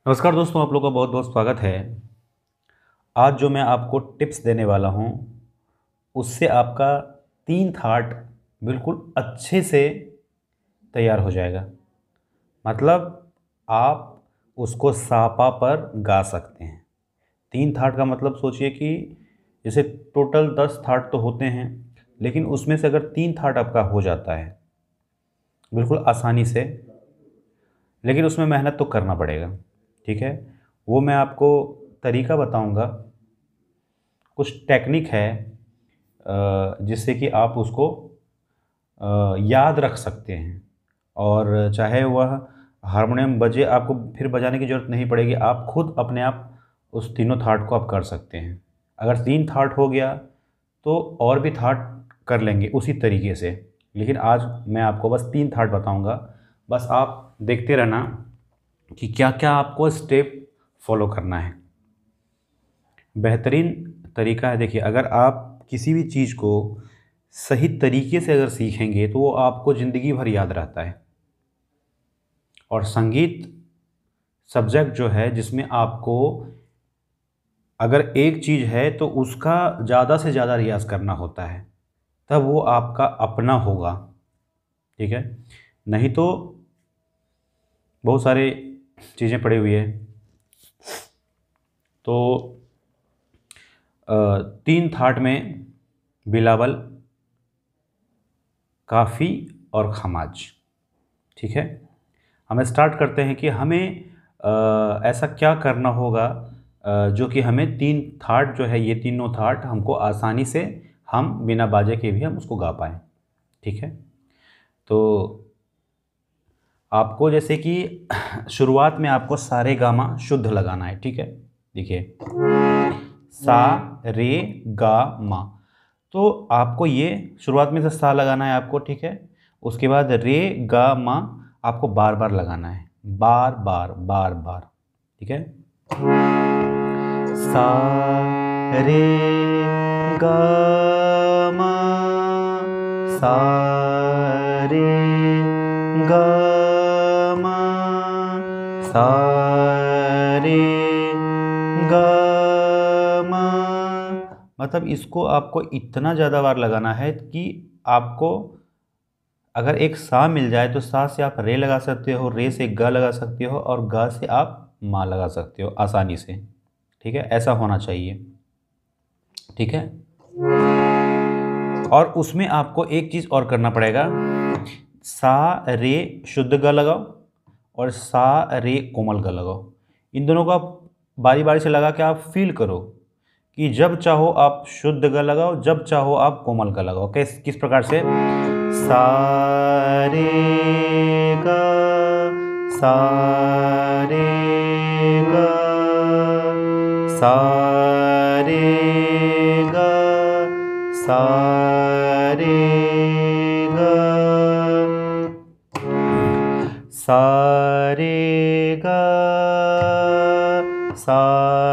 नमस्कार दोस्तों, आप लोगों का बहुत बहुत स्वागत है। आज जो मैं आपको टिप्स देने वाला हूँ उससे आपका 3 थाट बिल्कुल अच्छे से तैयार हो जाएगा। मतलब आप उसको सापा पर गा सकते हैं। 3 थाट का मतलब सोचिए कि जैसे टोटल 10 थाट तो होते हैं, लेकिन उसमें से अगर 3 थाट आपका हो जाता है बिल्कुल आसानी से, लेकिन उसमें मेहनत तो करना पड़ेगा। ठीक है, वो मैं आपको तरीका बताऊंगा। कुछ टेक्निक है जिससे कि आप उसको याद रख सकते हैं। और चाहे वह हारमोनियम बजे, आपको फिर बजाने की ज़रूरत नहीं पड़ेगी। आप खुद अपने आप उस तीनों थाट को आप कर सकते हैं। अगर 3 थाट हो गया तो और भी थाट कर लेंगे उसी तरीके से, लेकिन आज मैं आपको बस 3 थाट बताऊंगा। बस आप देखते रहना कि क्या क्या आपको स्टेप फॉलो करना है। बेहतरीन तरीका है। देखिए, अगर आप किसी भी चीज़ को सही तरीके से अगर सीखेंगे तो वो आपको ज़िंदगी भर याद रहता है। और संगीत सब्जेक्ट जो है जिसमें आपको अगर एक चीज़ है तो उसका ज़्यादा से ज़्यादा रियाज़ करना होता है, तब वो आपका अपना होगा। ठीक है, नहीं तो बहुत सारे चीज़ें पड़ी हुई है। तो 3 थाट में बिलावल, काफ़ी और खमाज। ठीक है, हम स्टार्ट करते हैं कि हमें ऐसा क्या करना होगा जो कि हमें 3 थाट जो है, ये तीनों थाट हमको आसानी से, हम बिना बाजे के भी हम उसको गा पाएँ। ठीक है, तो आपको जैसे कि शुरुआत में आपको सारे गामा शुद्ध लगाना है। ठीक है, देखिए, सा रे गा मा। तो आपको ये शुरुआत में से सा लगाना है आपको। ठीक है, उसके बाद रे गा मा आपको बार बार लगाना है, बार बार बार बार। ठीक है, सा रे गा मा, सा रे गा मा, सा रे गा मा। मतलब इसको आपको इतना ज़्यादा बार लगाना है कि आपको अगर एक सा मिल जाए तो सा से आप रे लगा सकते हो, रे से ग लगा सकते हो, और ग से आप मा लगा सकते हो आसानी से। ठीक है, ऐसा होना चाहिए। ठीक है, और उसमें आपको एक चीज़ और करना पड़ेगा। सा रे शुद्ध ग लगाओ और सा रे कोमल ग लगाओ। इन दोनों को आप बारी बारी से लगा के आप फील करो कि जब चाहो आप शुद्ध ग लगाओ, जब चाहो आप कोमल ग लगाओ। किस किस प्रकार से? सा रे ग, सा रे ग, सा रे ग, सा रे ग, सा रे ग, सा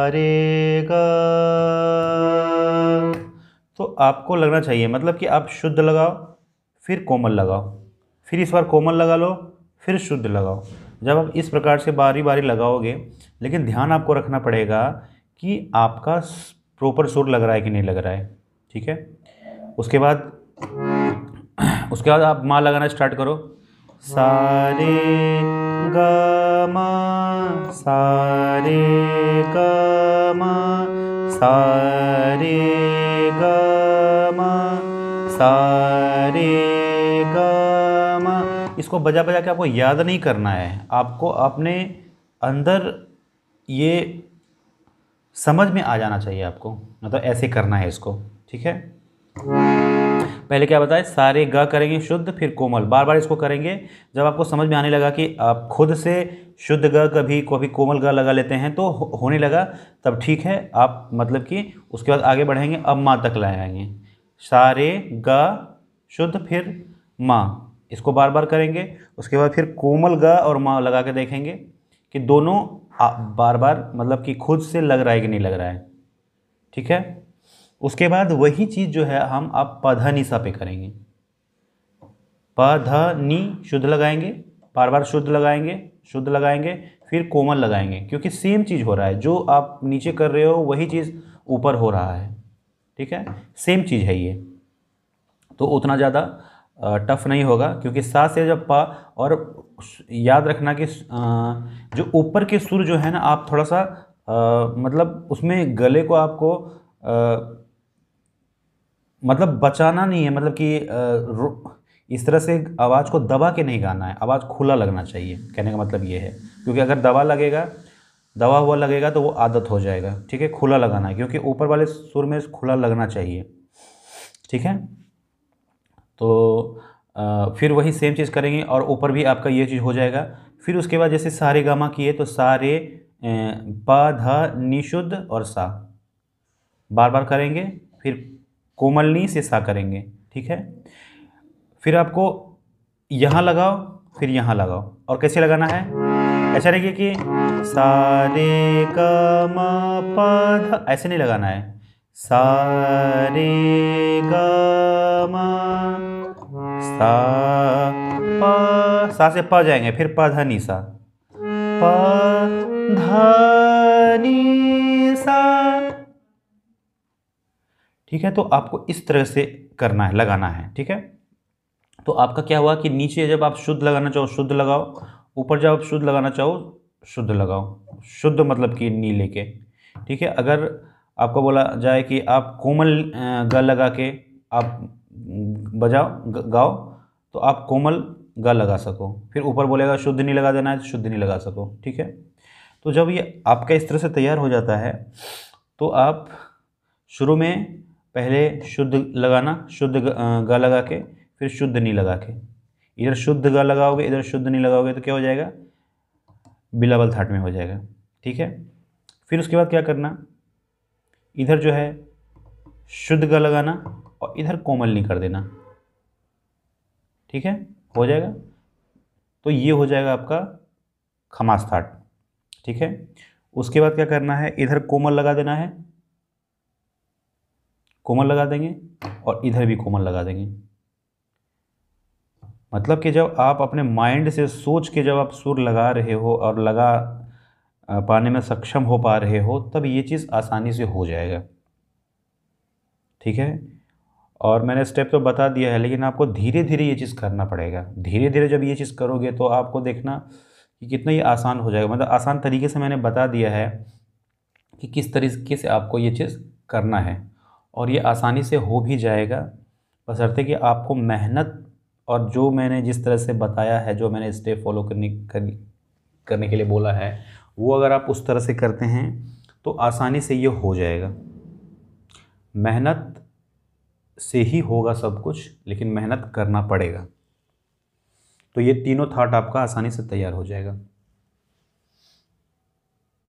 रे ग। तो आपको लगना चाहिए, मतलब कि आप शुद्ध लगाओ फिर कोमल लगाओ, फिर इस बार कोमल लगा लो, फिर शुद्ध लगाओ। जब आप इस प्रकार से बारी बारी लगाओगे, लेकिन ध्यान आपको रखना पड़ेगा कि आपका प्रॉपर सुर लग रहा है कि नहीं लग रहा है। ठीक है, उसके बाद आप मा लगाना स्टार्ट करो। सा रे ग मा, सा रे ग मा, सा रे ग मा, सा रे ग मा। इसको बजा बजा के आपको याद नहीं करना है, आपको अपने अंदर ये समझ में आ जाना चाहिए आपको, मतलब ऐसे करना है इसको। ठीक है, पहले क्या बताए, सारे ग करेंगे शुद्ध, फिर कोमल, बार बार इसको करेंगे। जब आपको समझ में आने लगा कि आप खुद से शुद्ध ग कभी कभी कोमल ग लगा लेते हैं तो होने लगा, तब ठीक है। आप मतलब कि उसके बाद आगे बढ़ेंगे, अब माँ तक लाएंगे। सारे ग शुद्ध, फिर माँ, इसको बार बार करेंगे। उसके बाद फिर कोमल ग और माँ लगा के देखेंगे कि दोनों बार बार, मतलब कि खुद से लग रहा है कि नहीं लग रहा है। ठीक है, उसके बाद वही चीज़ जो है हम अब पधा निशा पे करेंगे। प ध नी शुद्ध लगाएंगे, बार बार शुद्ध लगाएंगे, शुद्ध लगाएंगे, फिर कोमल लगाएंगे, क्योंकि सेम चीज़ हो रहा है, जो आप नीचे कर रहे हो वही चीज़ ऊपर हो रहा है। ठीक है, सेम चीज़ है ये, तो उतना ज़्यादा टफ नहीं होगा, क्योंकि सा से जब पा, और याद रखना कि जो ऊपर के सुर जो है ना, आप थोड़ा सा मतलब उसमें गले को आपको मतलब बचाना नहीं है, मतलब कि इस तरह से आवाज़ को दबा के नहीं गाना है, आवाज़ खुला लगना चाहिए, कहने का मतलब ये है। क्योंकि अगर दबा हुआ लगेगा तो वो आदत हो जाएगा। ठीक है, खुला लगाना है, क्योंकि ऊपर वाले सुर में खुला लगना चाहिए। ठीक है, तो फिर वही सेम चीज़ करेंगे, और ऊपर भी आपका ये चीज़ हो जाएगा। फिर उसके बाद जैसे सारे गामा किए, तो सारे प ध नि शुद्ध और सा बार बार करेंगे, फिर कोमलनी से सा करेंगे। ठीक है, फिर आपको यहाँ लगाओ, फिर यहाँ लगाओ, और कैसे लगाना है, ऐसा नहीं कि सा रे ग म प ध, ऐसे नहीं लगाना है। सा रे ग म सा प, सा से प जाएंगे, फिर प ध नि सा, प ध नि सा। ठीक है, तो आपको इस तरह से करना है, लगाना है। ठीक है, तो आपका क्या हुआ कि नीचे जब आप शुद्ध लगाना चाहो शुद्ध लगाओ, ऊपर जब आप शुद्ध लगाना चाहो शुद्ध लगाओ, शुद्ध मतलब कि नी लेके। ठीक है, अगर आपको बोला जाए कि आप कोमल ग लगा के आप गाओ, तो आप कोमल ग लगा सको, फिर ऊपर बोलेगा शुद्ध नी लगा देना है, तो शुद्ध नी लगा सको। ठीक है, तो जब ये आपका इस तरह से तैयार हो जाता है, तो आप शुरू में पहले शुद्ध लगाना, शुद्ध ग लगा के, फिर शुद्ध नी लगा के, इधर शुद्ध ग लगाओगे, इधर शुद्ध नी लगाओगे, तो क्या हो जाएगा, बिलावल थाट में हो जाएगा। ठीक है, फिर उसके बाद क्या करना, इधर जो है शुद्ध ग लगाना, और इधर कोमल नी कर देना। ठीक है, हो जाएगा, तो ये हो जाएगा आपका खमास थाट। ठीक है, उसके बाद क्या करना है, इधर कोमल लगा देना है, कोमल लगा देंगे, और इधर भी कोमल लगा देंगे। मतलब कि जब आप अपने माइंड से सोच के जब आप सुर लगा रहे हो और लगा पाने में सक्षम हो पा रहे हो, तब ये चीज़ आसानी से हो जाएगा। ठीक है, और मैंने स्टेप तो बता दिया है, लेकिन आपको धीरे धीरे ये चीज़ करना पड़ेगा। धीरे धीरे जब ये चीज़ करोगे, तो आपको देखना कि कितना ये आसान हो जाएगा। मतलब आसान तरीके से मैंने बता दिया है कि किस तरीके से आपको ये चीज़ करना है, और ये आसानी से हो भी जाएगा, बशर्ते कि आपको मेहनत, और जो मैंने जिस तरह से बताया है, जो मैंने स्टेप फॉलो करने के लिए बोला है, वो अगर आप उस तरह से करते हैं, तो आसानी से ये हो जाएगा। मेहनत से ही होगा सब कुछ, लेकिन मेहनत करना पड़ेगा। तो ये तीनों थाट आपका आसानी से तैयार हो जाएगा।